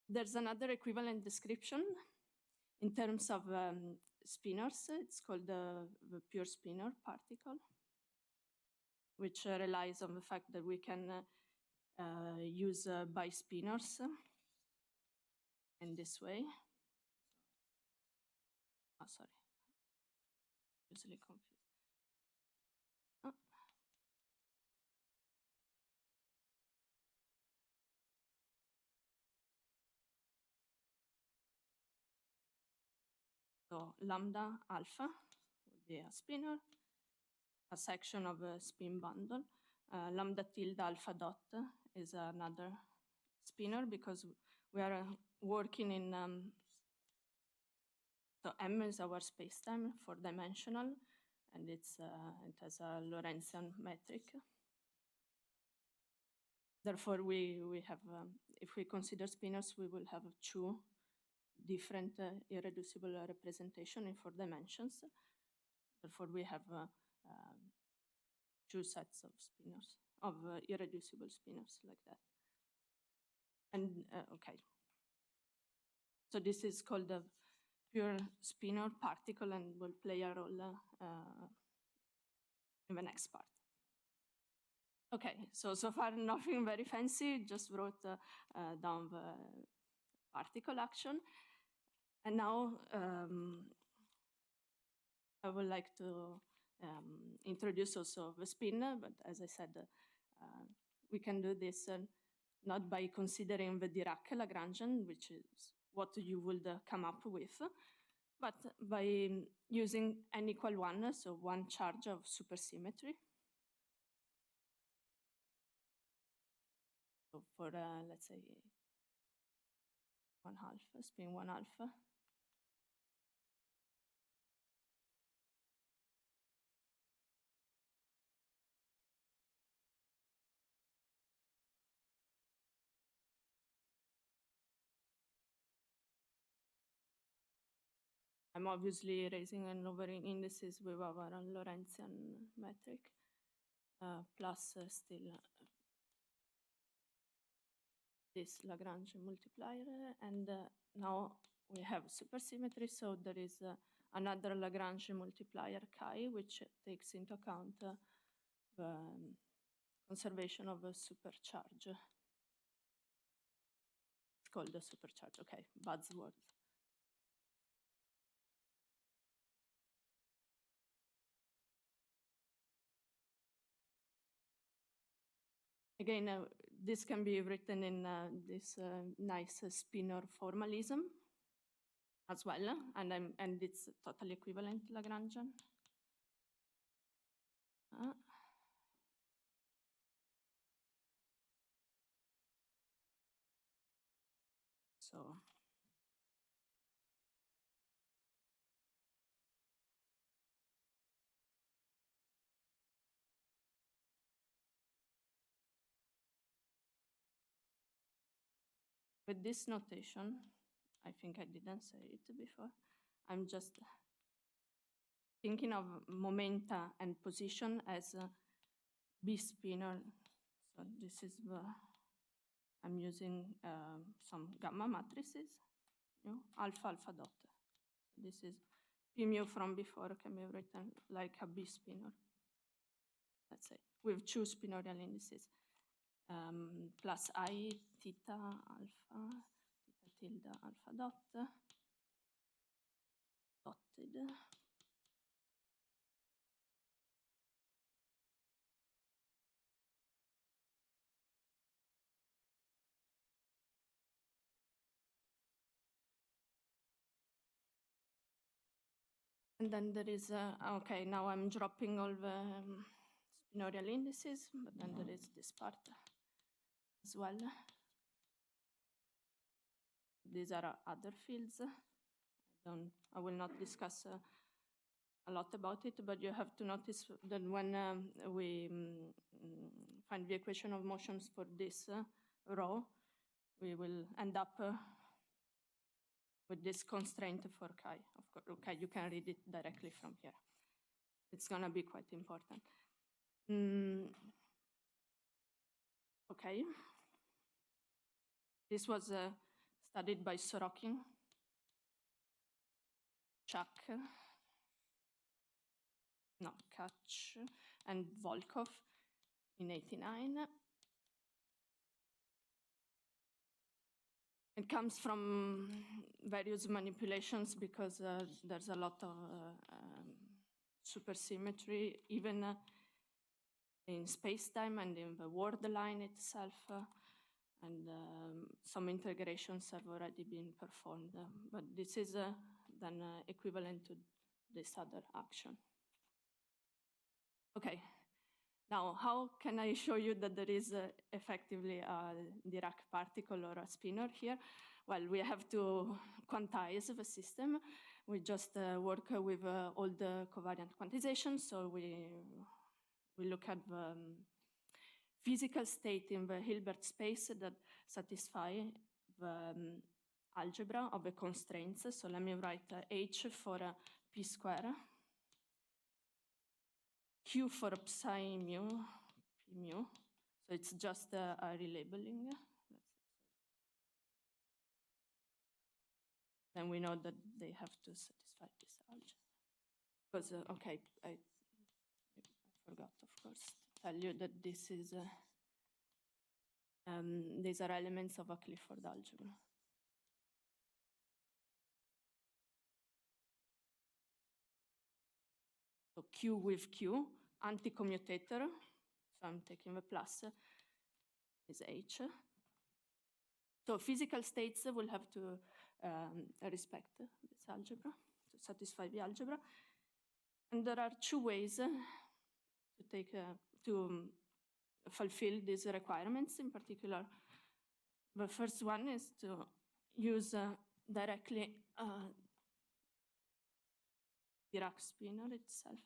There's another equivalent description in terms of spinors. It's called the pure spinor particle, which relies on the fact that we can use bispinors in this way. Oh, sorry. Usually confused. Oh. So lambda alpha would be a spinor, a section of a spin bundle. Lambda tilde alpha dot is another spinor because we are working in, so M is our spacetime for dimensional, and it has a Lorentzian metric. Therefore, we have, if we consider spinors, we will have two different irreducible representation in 4 dimensions. Therefore, we have two sets of spinors, of irreducible spinors like that. And okay, so this is called the pure spinor particle and will play a role in the next part. Okay, so far nothing very fancy, just wrote down the particle action. And now I would like to introduce also the spin, but as I said, we can do this not by considering the Dirac-Lagrangian, which is what you would come up with, but by using n = 1, so one charge of supersymmetry. So for, let's say, 1/2, spin 1/2. I'm obviously raising and lowering indices with our Lorentzian metric, plus still this Lagrangian multiplier. And now we have supersymmetry, so there is another Lagrangian multiplier chi, which takes into account the conservation of a supercharge. It's called the supercharge, okay, buzzword. Again, this can be written in this nice spinor formalism as well, and it's totally equivalent Lagrangian. So with this notation, I think I didn't say it before, I'm just thinking of momenta and position as B spinor. So this is the, I'm using some gamma matrices, alpha alpha dot. So this is P mu from before can be written like a B spinor, let's say, with two spinorial indices. Plus I theta alpha, theta tilde alpha dot, dotted. And then there is, okay, now I'm dropping all the spinorial indices, but then there is this part as well. These are other fields. I will not discuss a lot about it, but you have to notice that when we find the equation of motions for this row, we will end up with this constraint for chi. Of course, okay, you can read it directly from here. It's gonna be quite important. Okay. This was studied by Sorokin, Kach, and Volkov in '89. It comes from various manipulations because there's a lot of supersymmetry, even in space-time and in the worldline itself, and some integrations have already been performed. But this is then equivalent to this other action. Okay, now how can I show you that there is effectively a Dirac particle or a spinor here? Well, we have to quantize the system. We just work with all the covariant quantization, so we look at the physical state in the Hilbert space that satisfy the algebra of the constraints. So let me write H for P square, Q for psi mu, P mu. So it's just a relabeling. Then we know that they have to satisfy this algebra. Because, okay, I forgot, of course, to tell you that this is, these are elements of a Clifford algebra. So Q with Q, anti-commutator, so I'm taking the plus, is H. So physical states will have to respect this algebra, to satisfy the algebra. And there are two ways to take to fulfill these requirements in particular. The first one is to use directly Dirac spinor itself.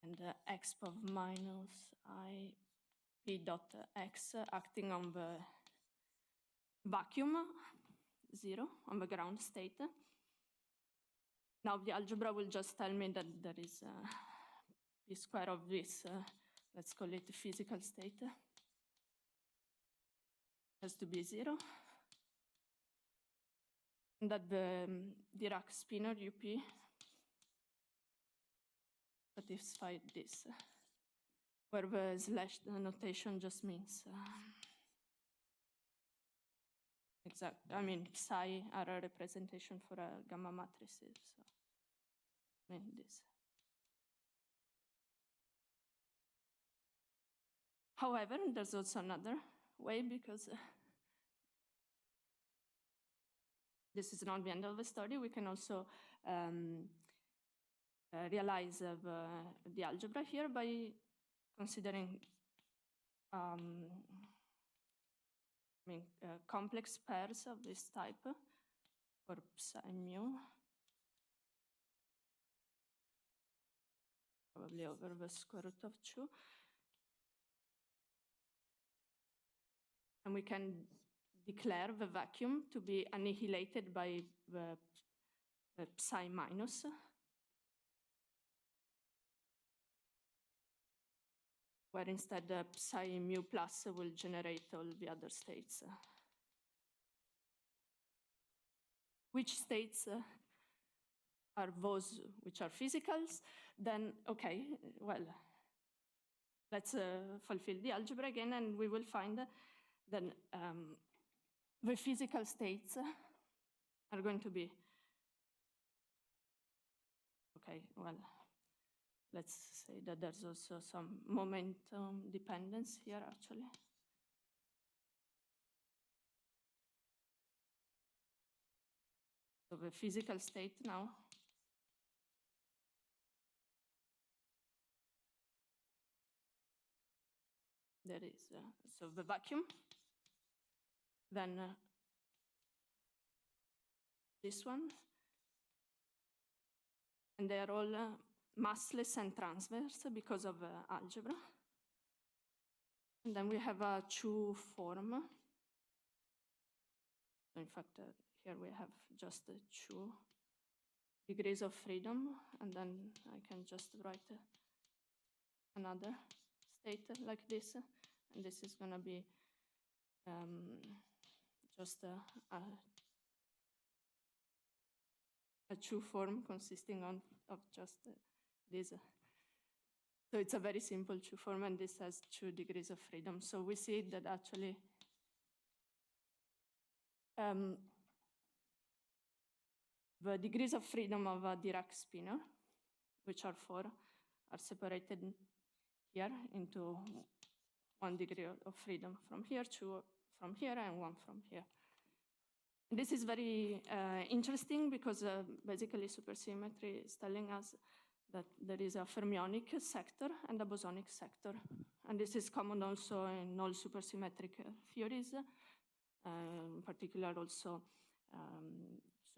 And x of minus I p dot x acting on the vacuum, 0, on the ground state. Now the algebra will just tell me that there is p square of this, let's call it physical state, has to be 0. And that the Dirac spinor UP satisfied this, where the slash notation just means I mean, psi are a representation for a gamma matrices. So, I mean, this. However, there's also another way, because this is not the end of the story. We can also realize the algebra here by considering complex pairs of this type for psi mu, probably over the square root of 2. And we can declare the vacuum to be annihilated by the psi minus. Where instead psi mu plus will generate all the other states. Which states are those which are physicals? Then, okay, well, let's fulfill the algebra again, and we will find then the physical states are going to be, okay, well, let's say that there's also some momentum dependence here, actually. So the physical state now. There is, so the vacuum, then this one, and they are all massless and transverse because of algebra. And then we have a Chu form. So in fact, here we have just the Chu degrees of freedom, and then I can just write another state like this, and this is going to be just a true form consisting of just this. So it's a very simple true form, and this has 2 degrees of freedom. So we see that actually the degrees of freedom of a Dirac spinor, which are 4, are separated here into 1 degree of freedom from here, 2 from here, and 1 from here. This is very interesting because basically supersymmetry is telling us that there is a fermionic sector and a bosonic sector. And this is common also in all supersymmetric theories, in particular also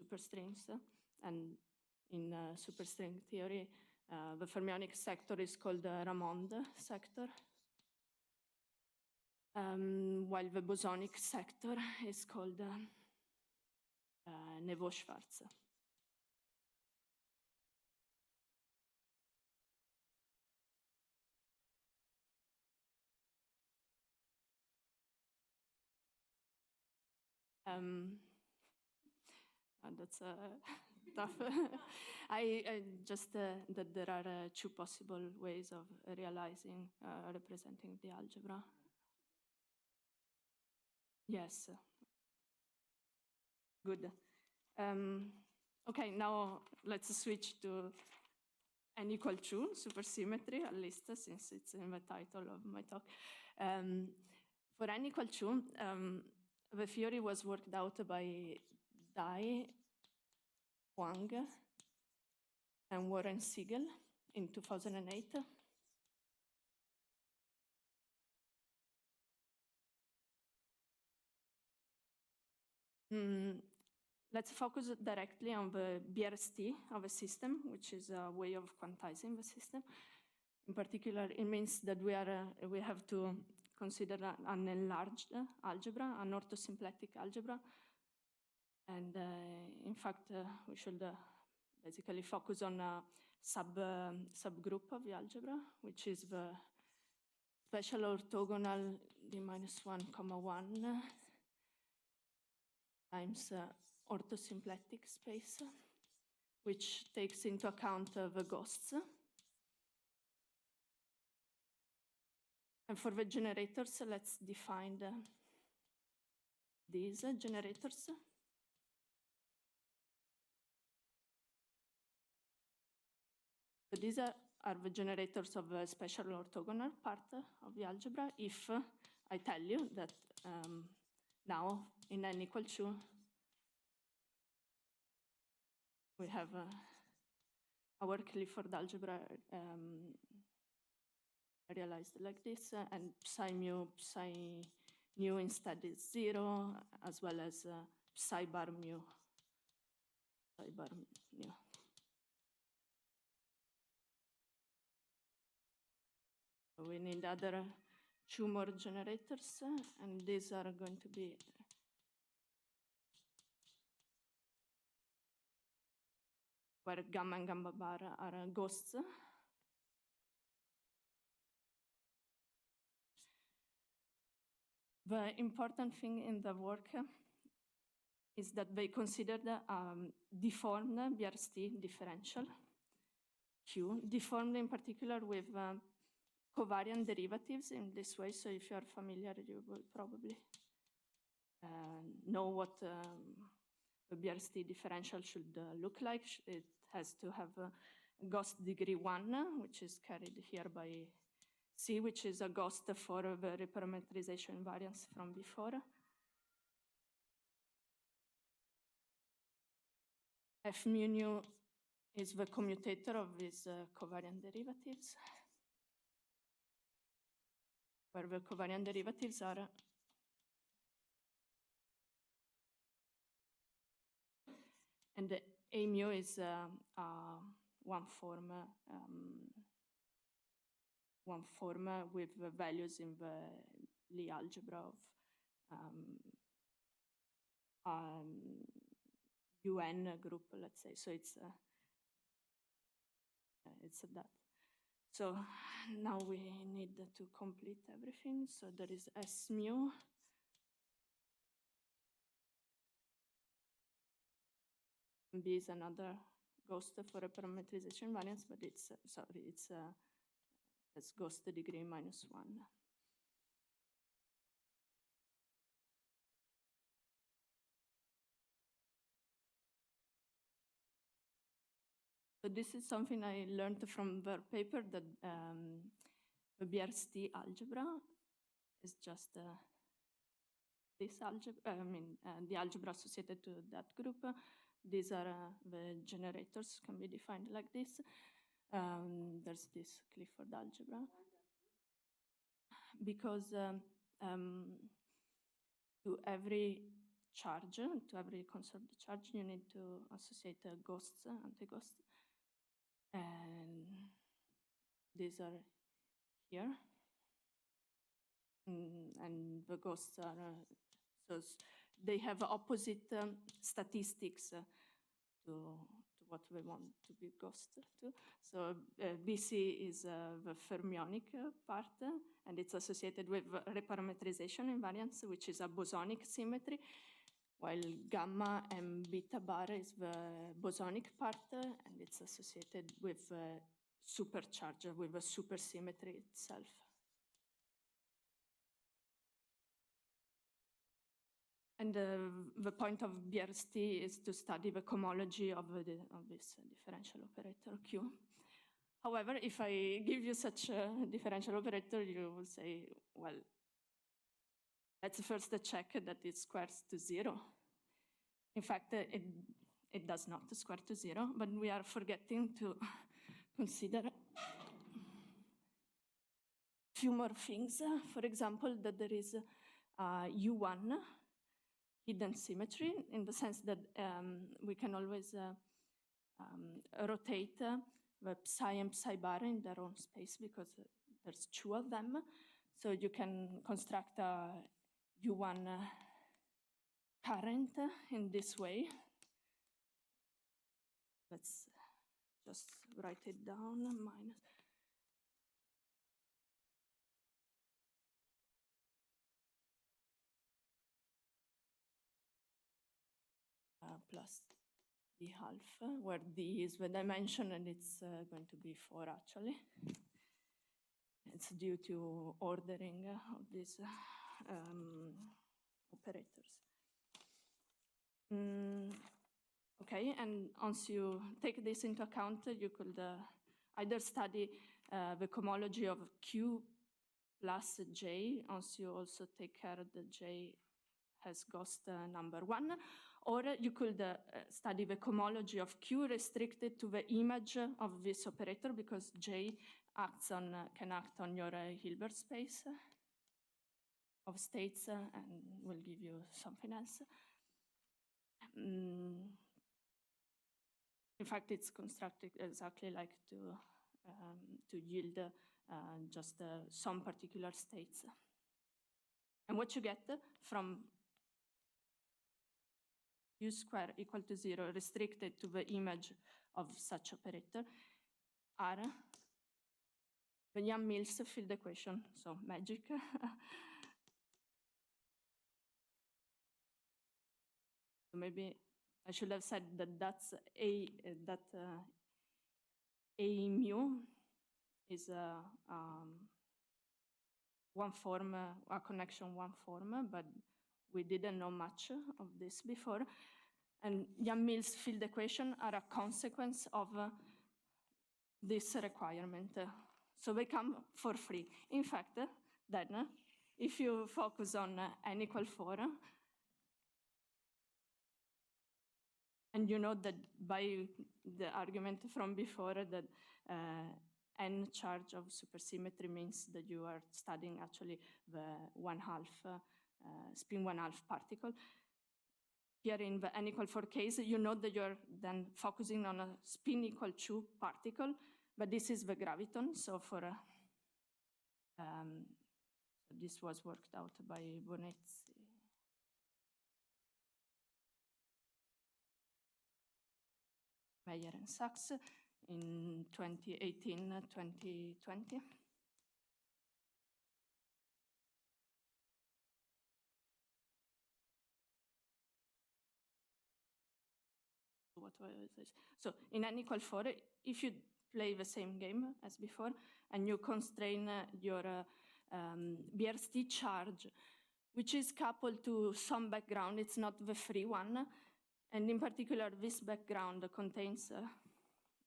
superstrings. And in superstring theory, the fermionic sector is called the Ramond sector, while the bosonic sector is called Neveu-Schwarz. That's tough. I just that there are 2 possible ways of realizing, representing the algebra. Yes. Good. Okay, now let's switch to N equal 2, supersymmetry, at least since it's in the title of my talk. For N equal 2, the theory was worked out by Dai-Huang and Warren-Siegel in 2008. Let's focus directly on the BRST of a system, which is a way of quantizing the system. In particular, it means that we have to consider an enlarged algebra, an orthosymplectic algebra. And in fact, we should basically focus on a subgroup of the algebra, which is the special orthogonal d-1,1 times orthosymplectic space, which takes into account the ghosts. And for the generators, let's define these generators. So these are the generators of the special orthogonal part of the algebra. If I tell you that now in N equal 2, we have our Clifford algebra realized like this, and psi nu instead is 0, as well as psi bar mu. So we need other 2 more generators, and these are going to be where gamma and gamma bar are ghosts. The important thing in the work is that they considered deformed BRST differential Q, deformed in particular with covariant derivatives in this way. So if you are familiar, you will probably know what the BRST differential should look like. It has to have a ghost degree 1, which is carried here by C, which is a ghost for the reparametrization invariance from before. F mu nu is the commutator of these covariant derivatives, where the covariant derivatives are and the A mu is one form with the values in the Lie algebra of UN group, let's say. So it's that. So now we need to complete everything. So there is S mu. B is another ghost for a parametrization variance, but it's, sorry, it's ghost degree -1. So this is something I learned from their paper, that the BRST algebra is just this algebra, the algebra associated to that group. These are the generators, can be defined like this. There's this Clifford algebra. Because to every charge, to every conserved charge, you need to associate ghosts, anti-ghosts. And these are here. And the ghosts are, so they have opposite statistics to what we want to be ghost to. So BC is the fermionic part, and it's associated with reparametrization invariance, which is a bosonic symmetry, while gamma and beta bar is the bosonic part, and it's associated with supercharge, with the supersymmetry itself. And the point of BRST is to study the cohomology of this differential operator Q. However, if I give you such a differential operator, you will say, well, let's first check that it squares to 0. In fact, it does not square to 0, but we are forgetting to consider a few more things. For example, that there is U1 hidden symmetry, in the sense that we can always rotate the psi and psi bar in their own space, because there's 2 of them. So you can construct a U1 current in this way. Let's just write it down, minus. Plus d half, where d is the dimension, and it's going to be 4 actually. It's due to ordering of these operators. Okay, and once you take this into account, you could either study the cohomology of Q plus J, once you also take care that J has ghost number 1, or you could study the cohomology of Q restricted to the image of this operator, because J can act on your Hilbert space of states and will give you something else. In fact, it's constructed exactly like to yield just some particular states. And what you get from U square equal to 0 restricted to the image of such operator are the Yang-Mills field equation, so magic. So maybe I should have said that that's that A mu is one form, a connection one form, but we didn't know much of this before. And Yang-Mills field equation are a consequence of this requirement. So they come for free. In fact, then, if you focus on n equal 4, and you know that by the argument from before that n charge of supersymmetry means that you are studying actually the spin 1/2 particle. Here in the n equal 4 case, you know that you're then focusing on a spin equal 2 particle, but this is the graviton. So for this was worked out by Bonezzi-Meyer-Sachs in 2018, 2020. What was this? So in N equal 4, if you play the same game as before and you constrain your BRST charge, which is coupled to some background, it's not the free one, and in particular this background contains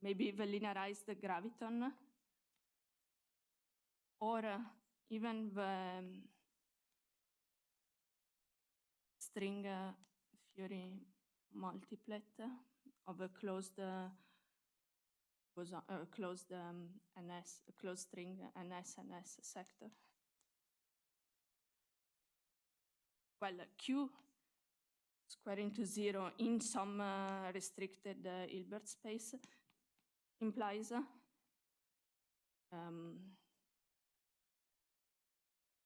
maybe the linearized graviton or even the string Fury multiplet of a closed closed closed string NS-NS sector. Well, Q square into 0 in some restricted Hilbert space implies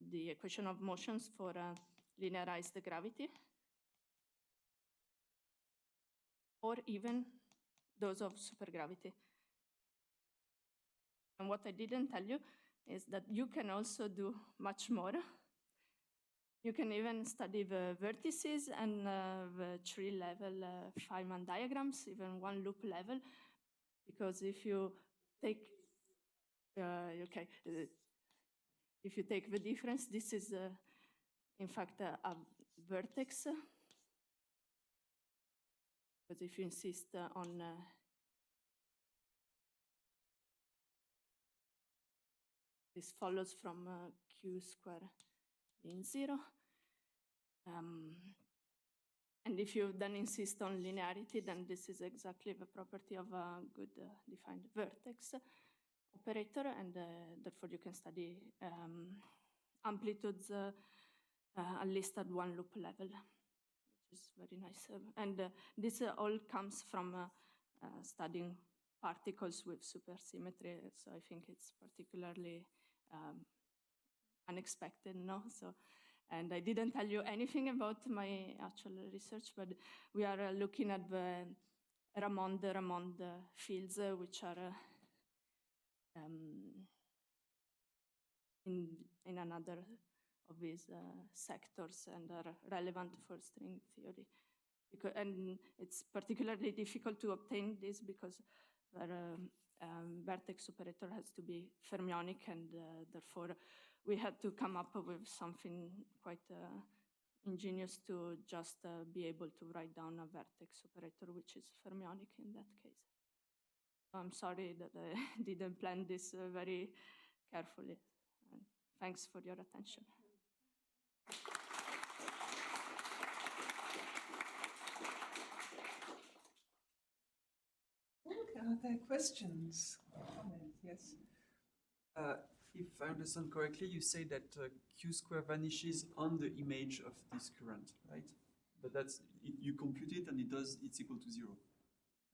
the equation of motions for linearized gravity, or even those of supergravity. And what I didn't tell you is that you can also do much more. You can even study the vertices and the tree-level Feynman diagrams, even one loop level, because if you take, if you take the difference, this is in fact a vertex, but if you insist on this follows from Q square in 0. And if you then insist on linearity, then this is exactly the property of a good defined vertex operator, and therefore you can study amplitudes at least at one loop level, which is very nice. And this all comes from studying particles with supersymmetry, so I think it's particularly unexpected, no? So, and I didn't tell you anything about my actual research, but we are looking at the Ramond fields, which are in another of these sectors and are relevant for string theory. And it's particularly difficult to obtain this because the vertex operator has to be fermionic, and therefore we had to come up with something quite ingenious to just be able to write down a vertex operator which is fermionic in that case. I'm sorry that I didn't plan this very carefully. Thanks for your attention. Are there questions? Yes. If I understand correctly, you say that Q square vanishes on the image of this current, right? But that's you compute it and it's equal to 0.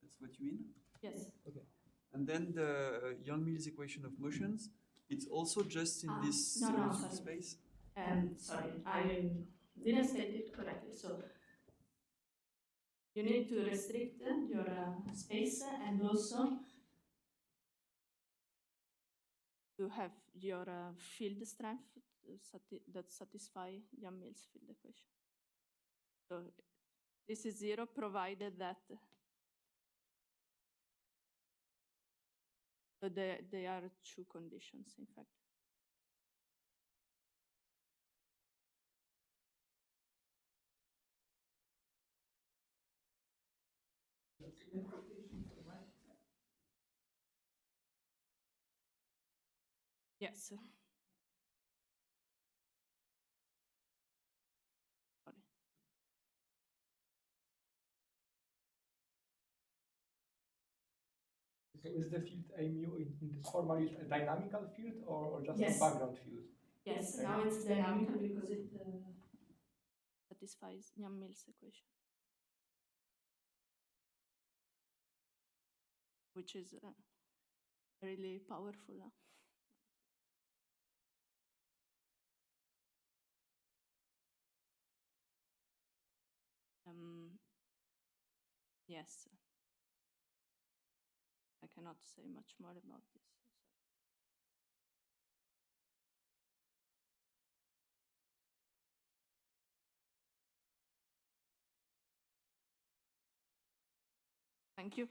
That's what you mean? Yes. Okay. And then the Yang-Mills equation of motions, it's also just in this space? Sorry, I didn't state it correctly. So you need to restrict your space and also to have your field strength that satisfy Yang-Mills field equation. So this is 0 provided that so there are two conditions, in fact. Yes. Sorry. So is the field mu in this formal a dynamical field or just yes. a background field? Yes, okay. Now it's dynamical because it satisfies Yang-Mills equation, which is really powerful. Yes. Okay. cannot say much more about this. Thank you.